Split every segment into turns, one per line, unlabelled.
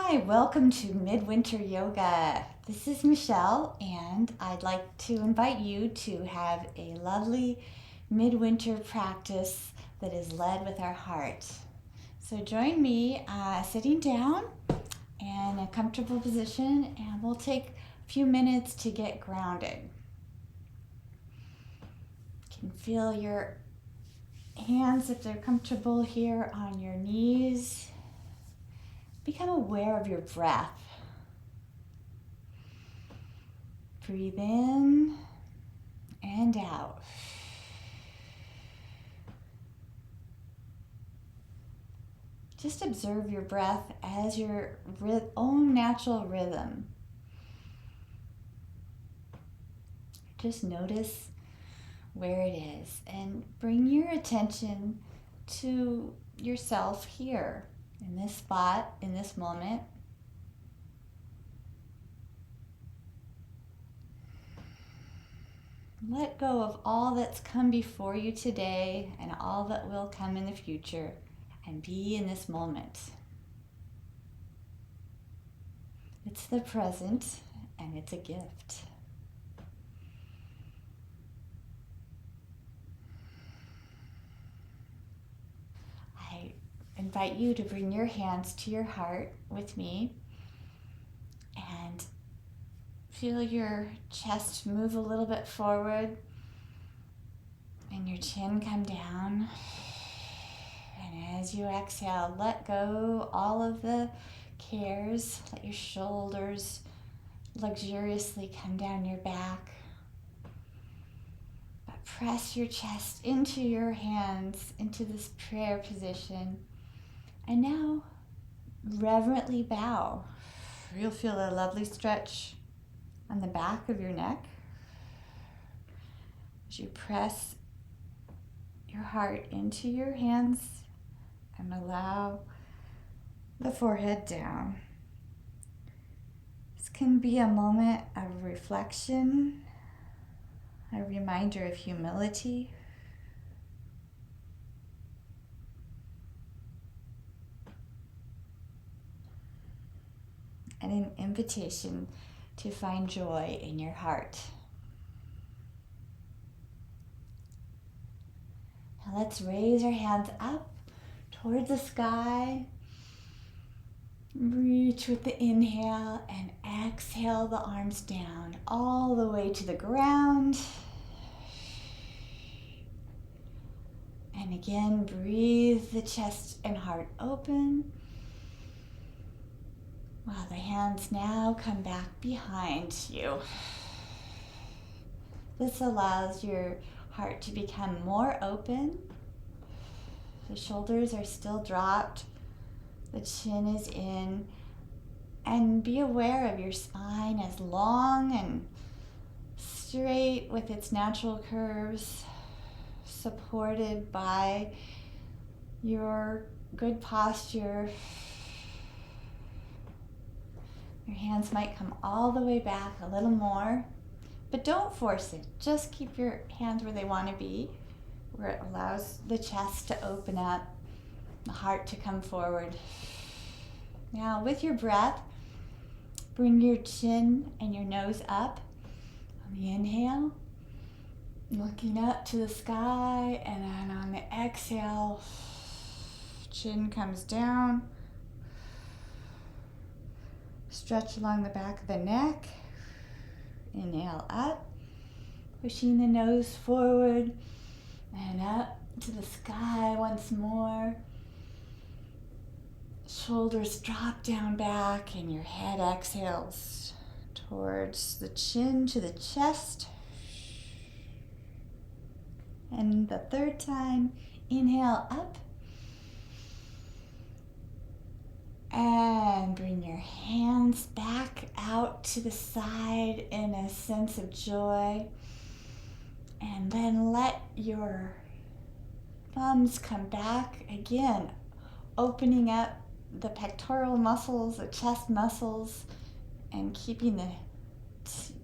Hi, welcome to Midwinter Yoga. This is Michelle, and I'd like to invite you to have a lovely midwinter practice that is led with our heart. So join me sitting down in a comfortable position, and we'll take a few minutes to get grounded. You can feel your hands, if they're comfortable, here on your knees. Become aware of your breath. Breathe in and out. Just observe your breath as your own natural rhythm. Just notice where it is and bring your attention to yourself here in this spot, in this moment. Let go of all that's come before you today and all that will come in the future, and be in this moment. It's the present, and it's a gift. I invite you to bring your hands to your heart with me and feel your chest move a little bit forward and your chin come down. And as you exhale, let go all of the cares. Let your shoulders luxuriously come down your back. But press your chest into your hands, into this prayer position. And now, reverently bow. You'll feel a lovely stretch on the back of your neck as you press your heart into your hands and allow the forehead down. This can be a moment of reflection, a reminder of humility, and an invitation to find joy in your heart. Now let's raise our hands up towards the sky. Reach with the inhale and exhale the arms down all the way to the ground. And again, breathe the chest and heart open. While the hands now come back behind you. This allows your heart to become more open. The shoulders are still dropped. The chin is in. And be aware of your spine as long and straight with its natural curves, supported by your good posture. Your hands might come all the way back a little more, but don't force it. Just keep your hands where they want to be, where it allows the chest to open up, the heart to come forward. Now, with your breath, bring your chin and your nose up on the inhale, looking up to the sky, and then on the exhale, chin comes down. Stretch along the back of the neck. Inhale up, pushing the nose forward and up to the sky once more. Shoulders drop down back and your head exhales towards the chin to the chest. And the third time, inhale up. And bring your hands back out to the side in a sense of joy. And then let your thumbs come back again, opening up the pectoral muscles, the chest muscles, and keeping the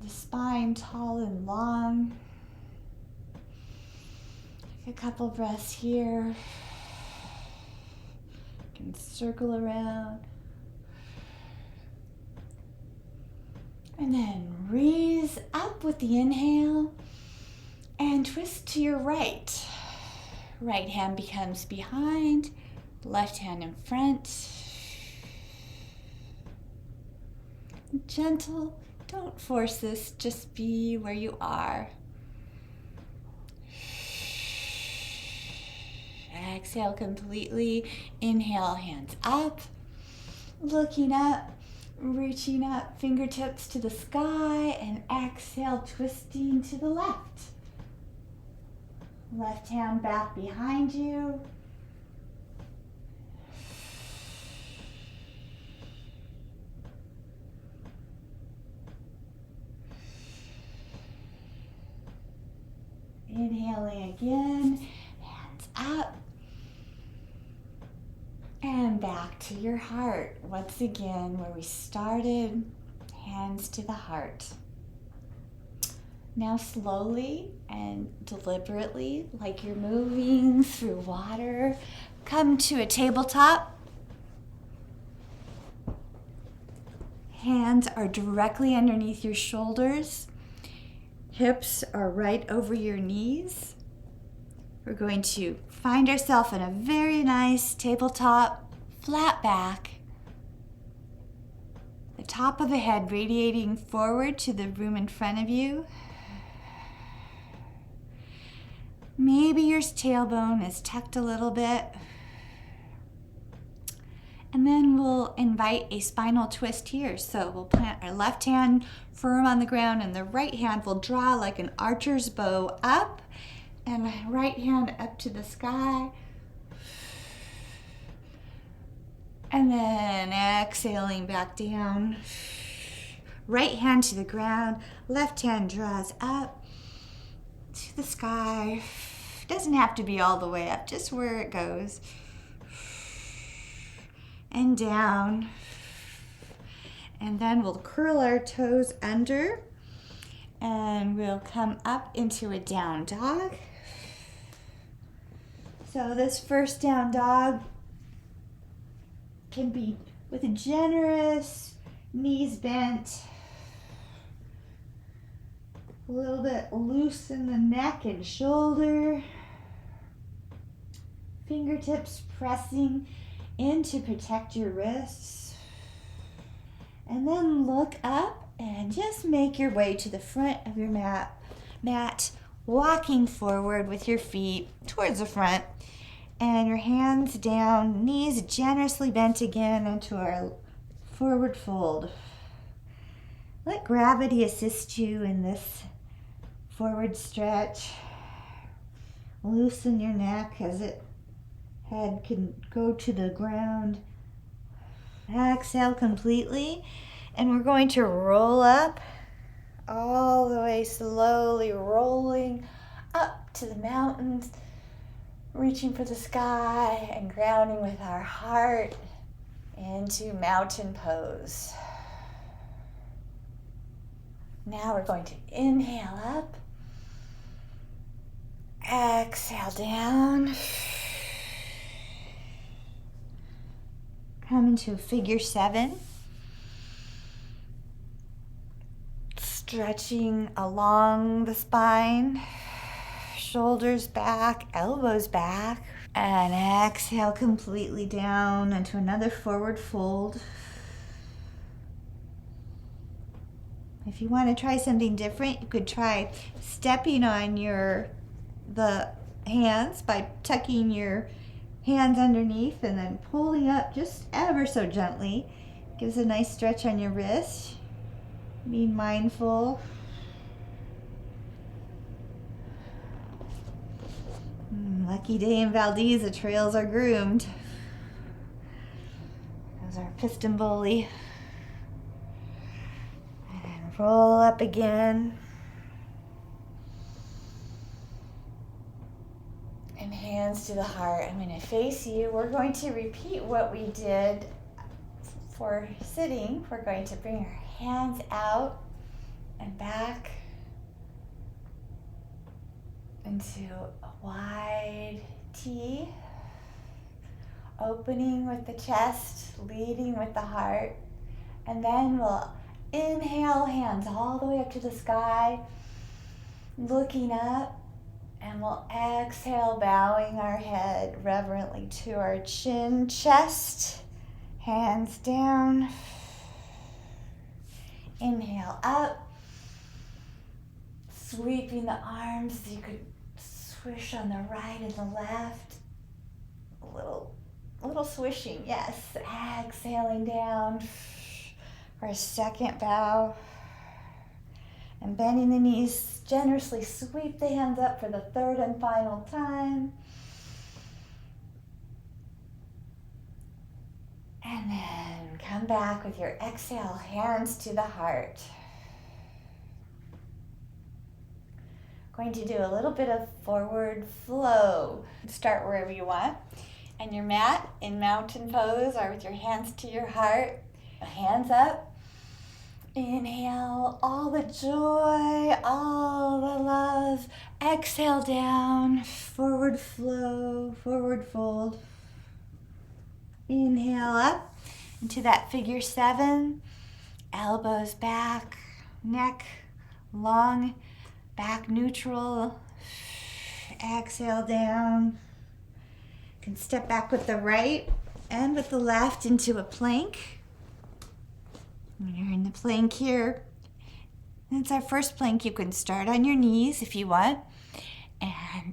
spine tall and long. Take a couple breaths here. You can circle around. And then raise up with the inhale and twist to your right. Right hand becomes behind, left hand in front. Gentle, don't force this, just be where you are. Exhale completely. Inhale, hands up, looking up, reaching up, fingertips to the sky, and exhale, twisting to the left. Left hand back behind you. Inhaling again, hands up. And back to your heart. Once again, where we started, hands to the heart. Now slowly and deliberately, like you're moving through water, come to a tabletop. Hands are directly underneath your shoulders. Hips are right over your knees. We're going to find ourselves in a very nice tabletop, flat back. The top of the head radiating forward to the room in front of you. Maybe your tailbone is tucked a little bit. And then we'll invite a spinal twist here. So we'll plant our left hand firm on the ground and the right hand will draw like an archer's bow up. And right hand up to the sky. And then exhaling back down. Right hand to the ground. Left hand draws up to the sky. Doesn't have to be all the way up, just where it goes. And down. And then we'll curl our toes under. And we'll come up into a down dog. So this first down dog can be with a generous knees bent, a little bit loose in the neck and shoulder, fingertips pressing in to protect your wrists, and then look up and just make your way to the front of your mat, walking forward with your feet towards the front and your hands down, knees generously bent again into our forward fold. Let gravity assist you in this forward stretch. Loosen your neck as head can go to the ground. Exhale completely, and we're going to roll up all the way, slowly rolling up to the mountains, reaching for the sky and grounding with our heart into mountain pose. Now we're going to inhale up, exhale down, come into figure 7. Stretching along the spine, shoulders back, elbows back, and exhale completely down into another forward fold. If you want to try something different, you could try stepping on the hands by tucking your hands underneath and then pulling up just ever so gently. Gives a nice stretch on your wrist. Being mindful. Lucky day in Valdez, the trails are groomed. There's our piston bully. And roll up again. And hands to the heart. I'm going to face you. We're going to repeat what we did for sitting. We're going to bring our hands out and back into a wide T, opening with the chest, leading with the heart, and then we'll Inhale, hands all the way up to the sky, looking up. And we'll exhale, bowing our head reverently to our chin, chest, hands down. Inhale up, sweeping the arms. You could swish on the right and the left. A little swishing, yes. Exhaling down for a second bow. And bending the knees, generously sweep the hands up for the third and final time. And then come back with your exhale, hands to the heart. Going to do a little bit of forward flow. Start wherever you want. And your mat in mountain pose or with your hands to your heart. Hands up. Inhale all the joy, all the love. Exhale down, forward flow, forward fold. Inhale up into that figure 7. Elbows back, neck long, back neutral. Exhale down. You can step back with the right and with the left into a plank. When you're in the plank here, it's our first plank. You can start on your knees if you want, and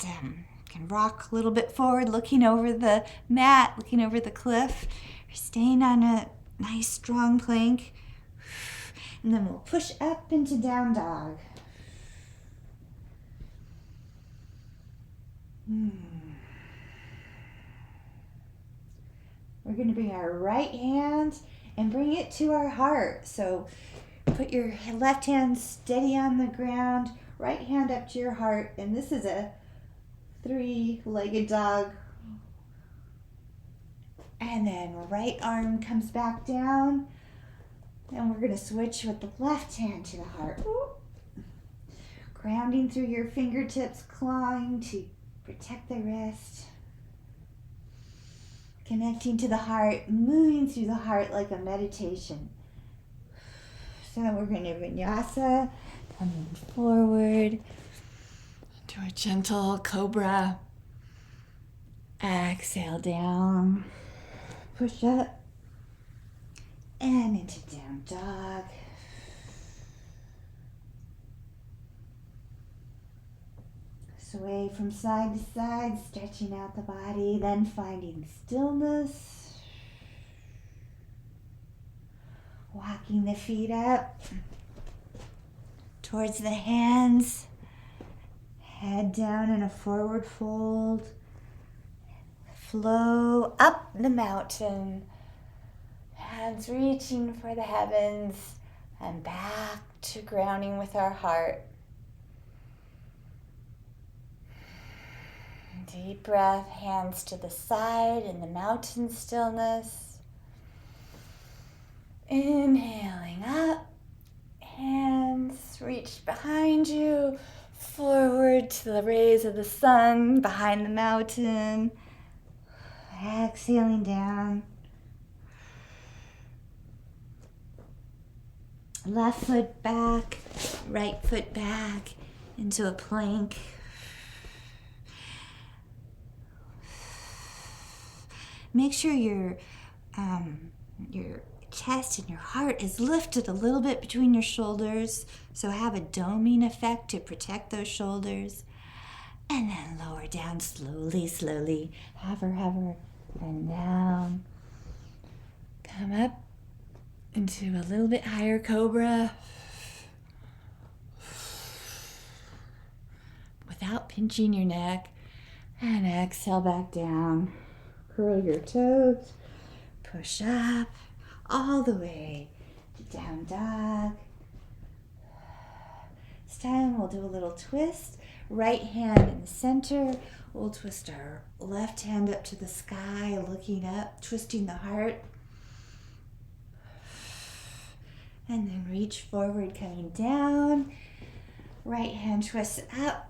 can rock a little bit forward, looking over the mat, looking over the cliff. You're staying on a nice strong plank, and then we'll push up into down dog. We're going to bring our right hand and bring it to our heart. So put your left hand steady on the ground, right hand up to your heart, and this is a 3-legged dog. And then right arm comes back down, and we're going to switch with the left hand to the heart. Grounding through your fingertips, clawing to protect the wrist. Connecting to the heart, moving through the heart like a meditation. So we're going to vinyasa, coming forward to a gentle cobra. Exhale down, push up, and into down dog. Sway from side to side, stretching out the body, then finding stillness. Walking the feet up towards the hands. Head down in a forward fold. Flow up the mountain. Hands reaching for the heavens and back to grounding with our heart. Deep breath, hands to the side in the mountain stillness. Inhaling up, hands reach behind you, forward to the rays of the sun behind the mountain. Exhaling down. Left foot back, right foot back into a plank. Make sure your chest and your heart is lifted a little bit between your shoulders. So have a doming effect to protect those shoulders. And then lower down slowly, slowly. Hover, hover, and down. Come up into a little bit higher cobra. Without pinching your neck. And exhale back down. Curl your toes, push up all the way to down dog. This time we'll do a little twist. Right hand in the center. We'll twist our left hand up to the sky, looking up, twisting the heart. And then reach forward, coming down. Right hand twists up.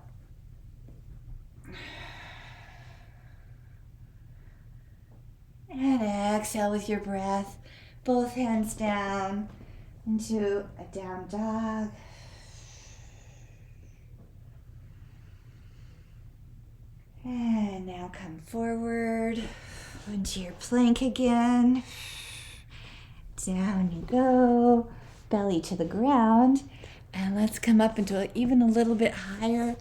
And exhale with your breath. Both hands down. into a down dog. And now come forward into your plank again. Down you go, belly to the ground. And let's come up into even a little bit higher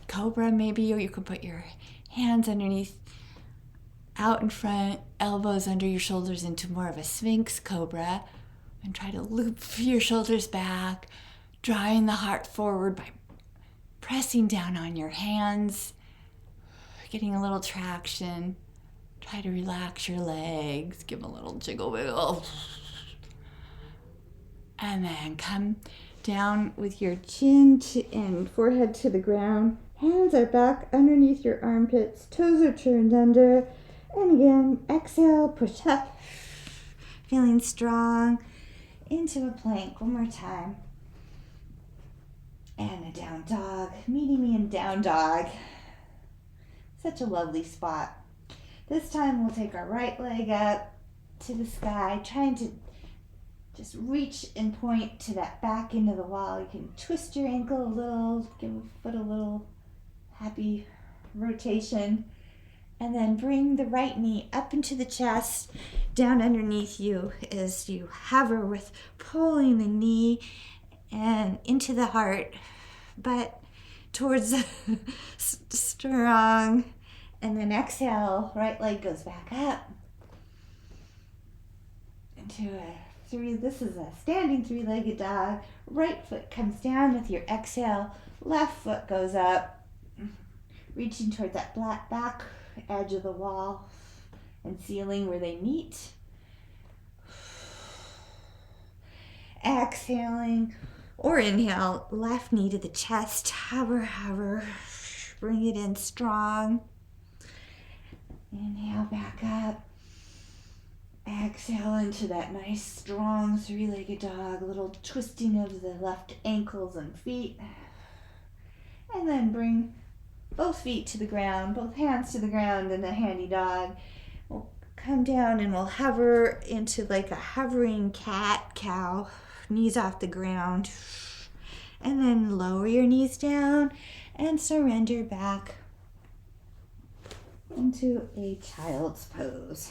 cobra maybe, or you can put your hands underneath, out in front, elbows under your shoulders into more of a Sphinx cobra, and try to loop your shoulders back, drawing the heart forward by pressing down on your hands, getting a little traction. Try to relax your legs, give them a little jiggle wiggle. And then come down with your chin and forehead to the ground. Hands are back underneath your armpits, toes are turned under. And again, exhale, push up, feeling strong, into a plank one more time. And a down dog, meeting me in down dog. Such a lovely spot. This time we'll take our right leg up to the sky, trying to just reach and point to that back end of the wall. You can twist your ankle a little, give a foot a little happy rotation, and then bring the right knee up into the chest, down underneath you as you hover with pulling the knee and into the heart, but towards strong. And then exhale, right leg goes back up into this is a standing three-legged dog. Right foot comes down with your exhale, left foot goes up, reaching toward that back edge of the wall and ceiling where they meet. Exhaling or inhale, left knee to the chest, hover, bring it in strong. Inhale back up. Exhale into that nice strong three-legged dog, a little twisting of the left ankles and feet. And then bring both feet to the ground, both hands to the ground in a handy dog. We'll come down and we'll hover into like a hovering cat-cow, knees off the ground. And then lower your knees down and surrender back into a child's pose.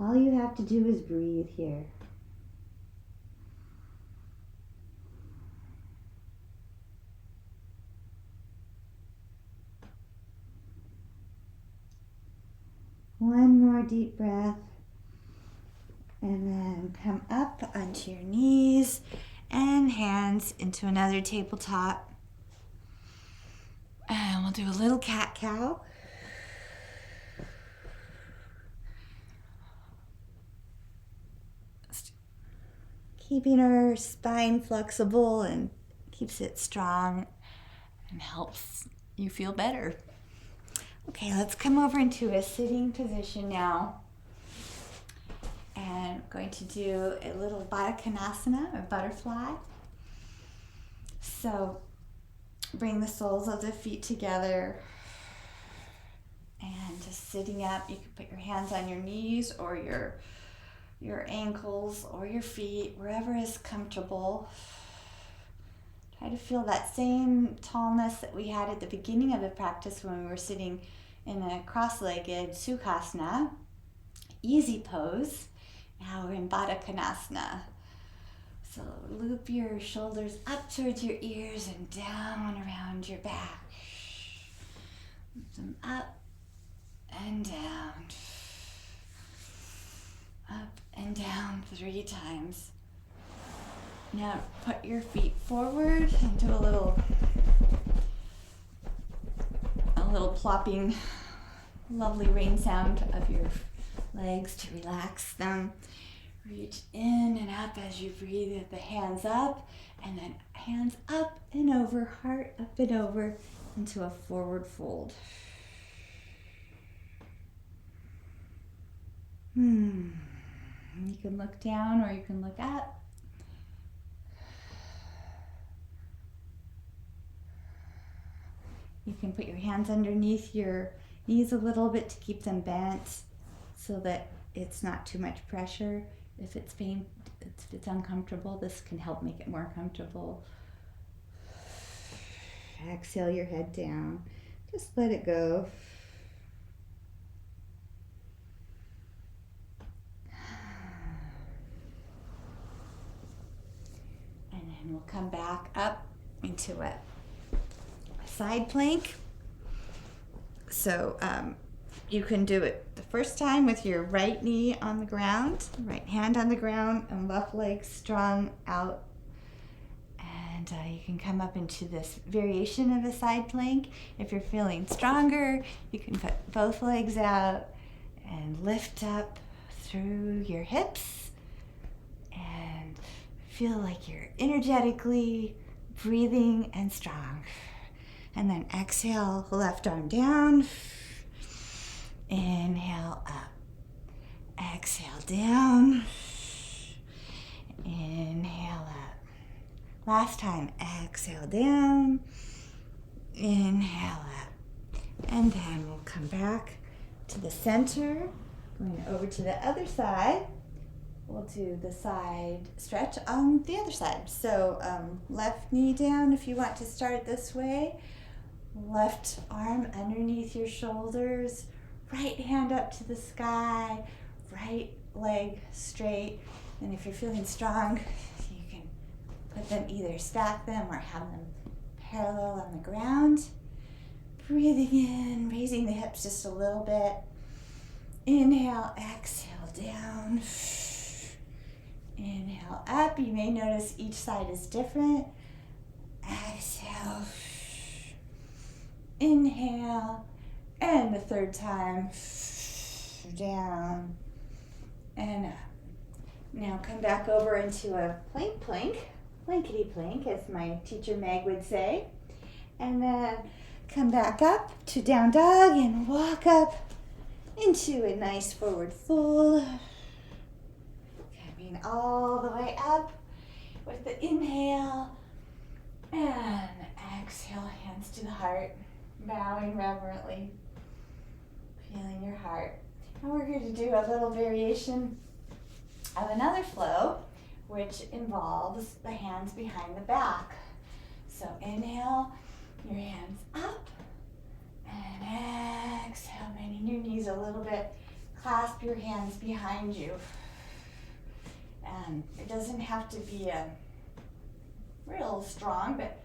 All you have to do is breathe here. One more deep breath. And then come up onto your knees and hands into another tabletop. And we'll do a little cat-cow. Keeping our spine flexible and keeps it strong and helps you feel better. Okay, let's come over into a sitting position now. And I'm going to do a little Baddha Konasana, or butterfly. So bring the soles of the feet together and just sitting up. You can put your hands on your knees or your ankles or your feet, wherever is comfortable. Try to feel that same tallness that we had at the beginning of the practice when we were sitting in a cross-legged Sukhasana, easy pose. Now we're in Baddha Konasana. So loop your shoulders up towards your ears and down around your back. Loop them up and down. Up and down 3 times. Now put your feet forward and do a little plopping, lovely rain sound of your legs to relax them. Reach in and up as you breathe with the hands up, and then hands up and over, heart up and over into a forward fold. You can look down or you can look up. You can put your hands underneath your knees a little bit to keep them bent so that it's not too much pressure. If it's uncomfortable, this can help make it more comfortable. Exhale your head down. Just let it go. And then we'll come back up into a side plank. So you can do it the first time with your right knee on the ground, right hand on the ground, and left leg strung out. And you can come up into this variation of a side plank. If you're feeling stronger, you can put both legs out and lift up through your hips and feel like you're energetically breathing and strong. And then exhale, left arm down. Inhale up. Exhale down. Inhale up. Last time, exhale down. Inhale up. And then we'll come back to the center. Going over to the other side. We'll do the side stretch on the other side. So left knee down if you want to start this way. Left arm underneath your shoulders. Right hand up to the sky. Right leg straight. And if you're feeling strong, you can put them, either stack them or have them parallel on the ground. Breathing in, raising the hips just a little bit. Inhale, exhale down. Inhale up. You may notice each side is different. Exhale. Inhale. And the third time. Down and up. Now come back over into a plank, blankety plank, as my teacher Meg would say. And then come back up to down dog and walk up into a nice forward fold. Coming all the way up with the inhale and exhale, hands to the heart, bowing reverently, feeling your heart. And we're going to do a little variation of another flow, which involves the hands behind the back. So inhale, your hands up, and exhale, bending your knees a little bit. Clasp your hands behind you. And it doesn't have to be real strong, but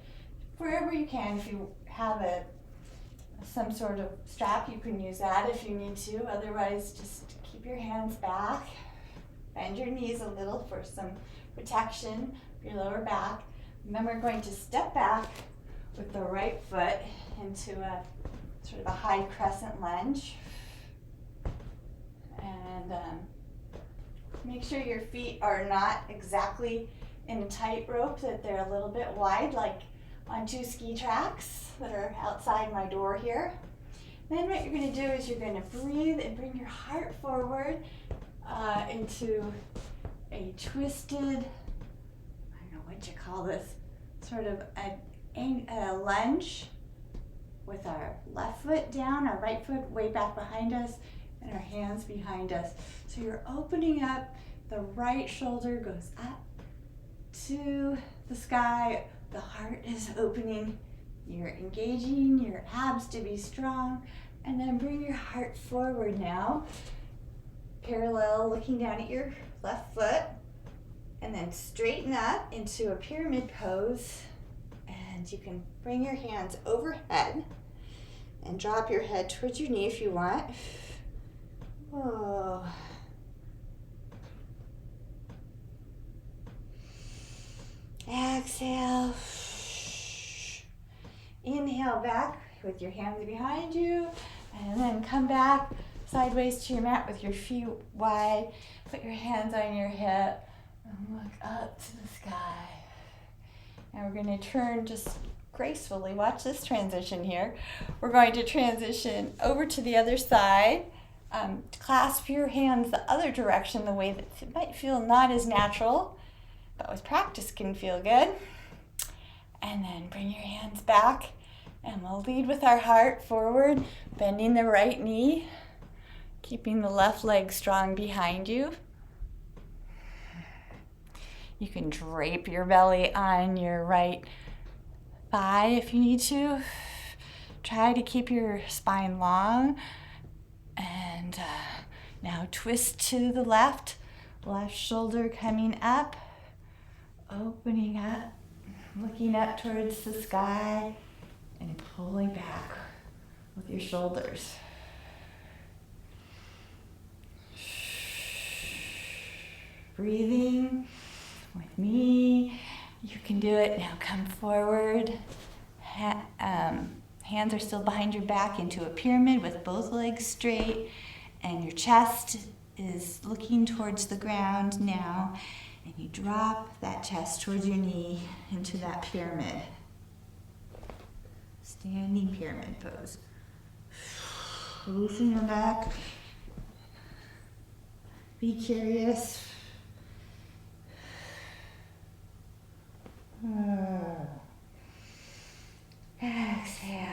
wherever you can, if you have some sort of strap, you can use that if you need to. Otherwise, just keep your hands back. Bend your knees a little for some protection for your lower back. And then we're going to step back with the right foot into a sort of a high crescent lunge. And make sure your feet are not exactly in a tight rope, that they're a little bit wide, like on 2 ski tracks that are outside my door here. Then what you're going to do is you're going to breathe and bring your heart forward into a twisted, I don't know what you call this, sort of a lunge with our left foot down, our right foot way back behind us, and our hands behind us. So you're opening up, the right shoulder goes up to the sky, the heart is opening, you're engaging your abs to be strong, and then bring your heart forward now, parallel, looking down at your left foot, and then straighten up into a pyramid pose, and you can bring your hands overhead and drop your head towards your knee if you want. Whoa. Exhale. Inhale back with your hands behind you, and then come back sideways to your mat with your feet wide. Put your hands on your hip and look up to the sky. Now we're going to turn just gracefully. Watch this transition here. We're going to transition over to the other side. Clasp your hands the other direction, the way that it might feel not as natural, but with practice can feel good. And then bring your hands back And we'll lead with our heart forward, bending the right knee, keeping the left leg strong behind you. You can drape your belly on your right thigh if you need to. Try to keep your spine long. And now twist to the left shoulder coming up, opening up, looking up towards the sky, and pulling back with your shoulders. Breathing with me. You can do it. Now come forward. Hands are still behind your back into a pyramid with both legs straight, and your chest is looking towards the ground now, and you drop that chest towards your knee into that pyramid. Standing pyramid pose. Loosen your back. Be curious. Exhale.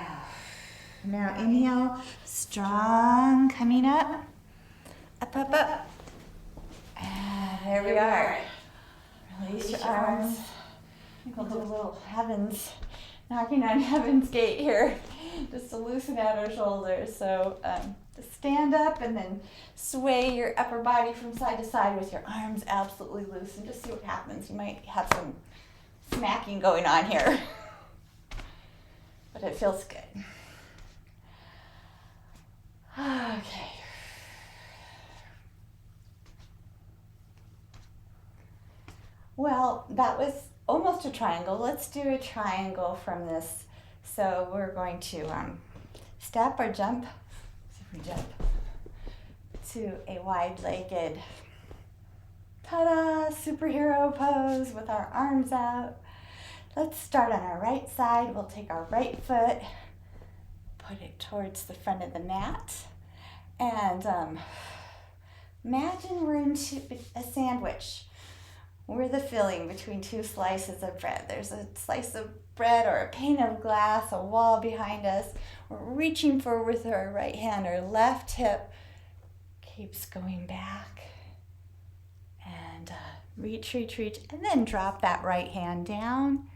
Now inhale, strong, coming up. Up, up, up. And there we are. Release your arms. We'll do a little heavens, knocking on heaven's gate here, just to loosen out our shoulders. So just stand up and then sway your upper body from side to side with your arms absolutely loose, and just see what happens. You might have some smacking going on here, but it feels good. Okay. Well, that was almost a triangle. Let's do a triangle from this. So we're going to step or jump. See if we jump to a wide-legged ta-da superhero pose with our arms out. Let's start on our right side. We'll take our right foot, put it towards the front of the mat, and imagine we're into a sandwich. We're the filling between two slices of bread. There's a slice of bread or a pane of glass, a wall behind us. We're reaching forward with our right hand. Our left hip keeps going back. And reach, and then drop that right hand down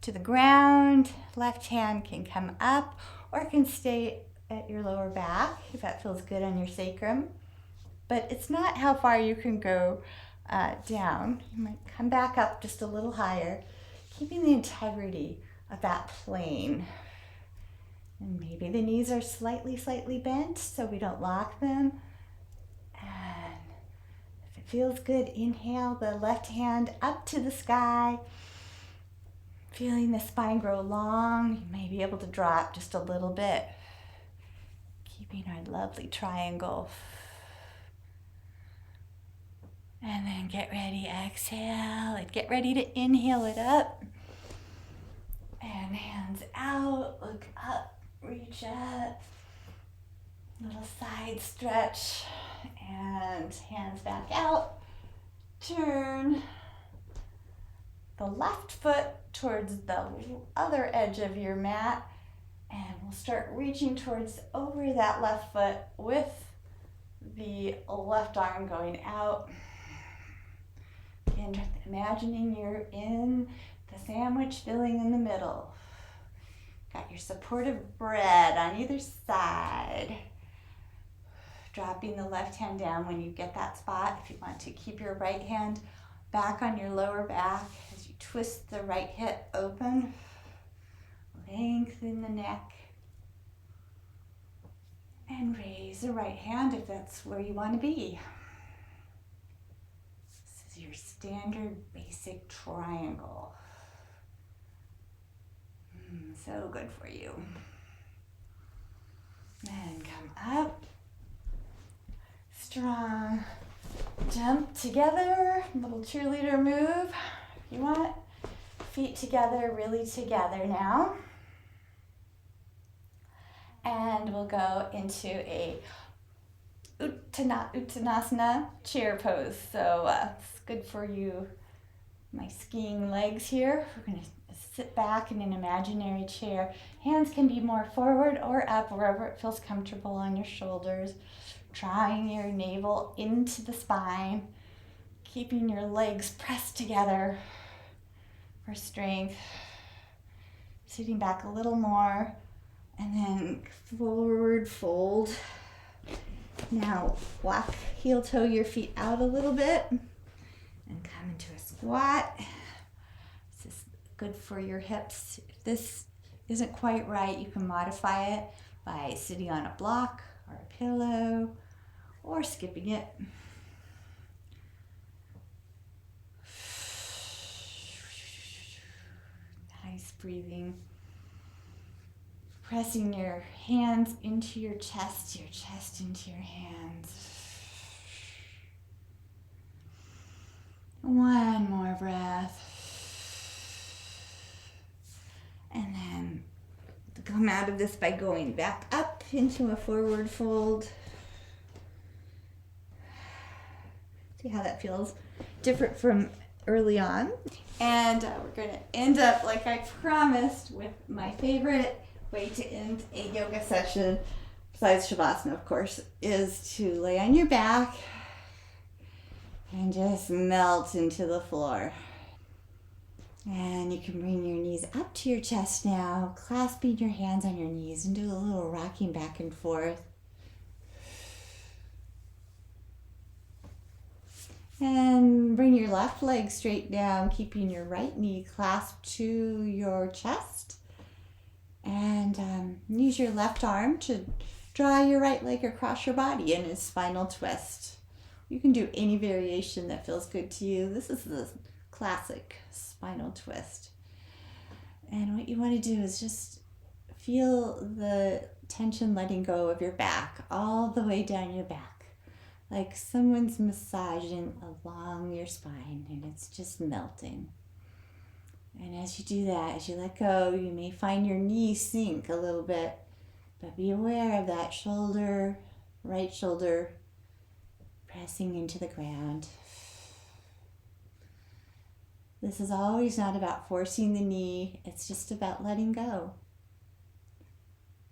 to the ground. Left hand can come up or can stay at your lower back if that feels good on your sacrum. But it's not how far you can go down. You might come back up just a little higher, keeping the integrity of that plane. And maybe the knees are slightly bent so we don't lock them. And if it feels good, inhale the left hand up to the sky. Feeling the spine grow long, you may be able to drop just a little bit. Keeping our lovely triangle. And then get ready, exhale, and get ready to inhale it up. And hands out, look up, reach up. Little side stretch, and hands back out. Turn the left foot towards the other edge of your mat, and we'll start reaching towards over that left foot with the left arm going out. Again, imagining you're in the sandwich filling in the middle. Got your supportive bread on either side. Dropping the left hand down when you get that spot. If you want to keep your right hand back on your lower back as you twist the right hip open. Lengthen the neck. And raise the right hand if that's where you want to be. This is your standard basic triangle. So good for you. And come up. Strong. Jump together. Little cheerleader move. If you want. Feet together, really together now. And we'll go into a Uttanasana chair pose. So it's good for you, my skiing legs here. We're going to sit back in an imaginary chair. Hands can be more forward or up, wherever it feels comfortable on your shoulders. Drawing your navel into the spine, keeping your legs pressed together for strength. Sitting back a little more, and then forward fold. Now walk, heel toe your feet out a little bit and come into a squat. This is good for your hips. If this isn't quite right, you can modify it by sitting on a block or a pillow or skipping it. Nice breathing. Pressing your hands into your chest into your hands. One more breath. And then come out of this by going back up into a forward fold. See how that feels different from early on. And we're going to end up, like I promised, with my favorite way to end a yoga session, besides Shavasana, of course, is to lay on your back and just melt into the floor. And you can bring your knees up to your chest now, clasping your hands on your knees and do a little rocking back and forth. And bring your left leg straight down, keeping your right knee clasped to your chest. And use your left arm to draw your right leg across your body in a spinal twist. You can do any variation that feels good to you. This is the classic spinal twist. And what you want to do is just feel the tension letting go of your back all the way down your back, like someone's massaging along your spine, and it's just melting. And as you do that, as you let go, you may find your knee sink a little bit, but be aware of that shoulder, right shoulder, pressing into the ground. This is always not about forcing the knee. It's just about letting go.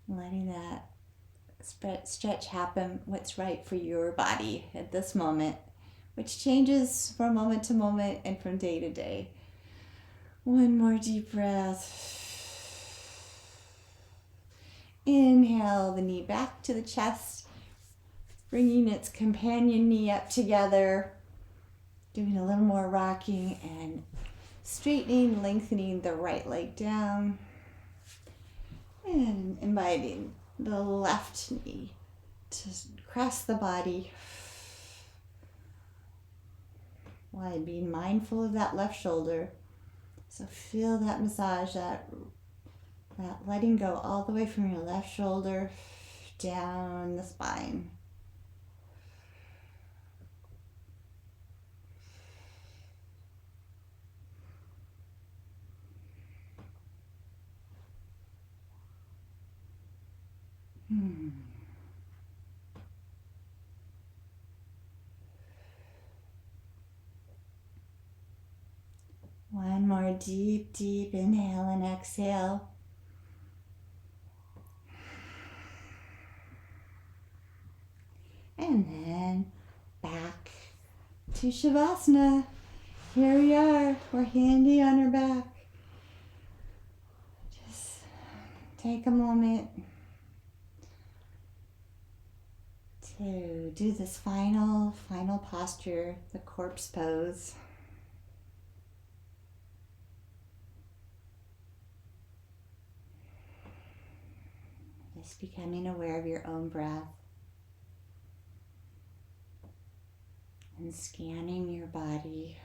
Letting that stretch happen, what's right for your body at this moment, which changes from moment to moment and from day to day. One more deep breath. Inhale the knee back to the chest, bringing its companion knee up together, doing a little more rocking and straightening, lengthening the right leg down, and inviting the left knee to cross the body while being mindful of that left shoulder. So feel that massage, that letting go all the way from your left shoulder down the spine. One more deep, deep inhale and exhale. And then back to Shavasana. Here we are. We're handy on our back. Just take a moment to do this final posture, the corpse pose. Just becoming aware of your own breath and scanning your body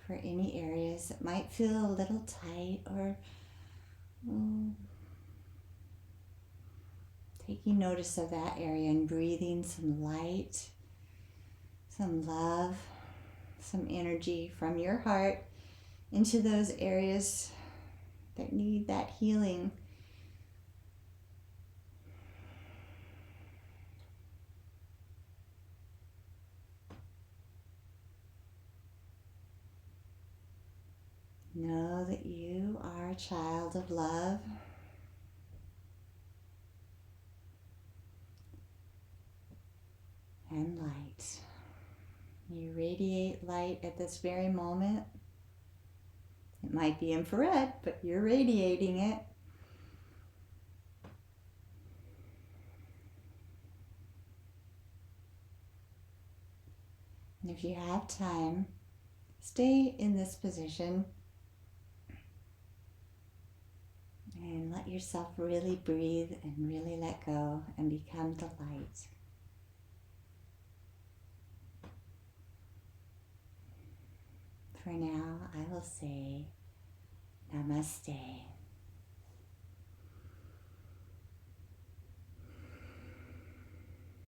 for any areas that might feel a little tight or taking notice of that area and breathing some light, some love, some energy from your heart into those areas that need that healing. Know that you are a child of love. And light. You radiate light at this very moment. It might be infrared, but you're radiating it. And if you have time, stay in this position and let yourself really breathe and really let go and become the light. For now, I will say Namaste.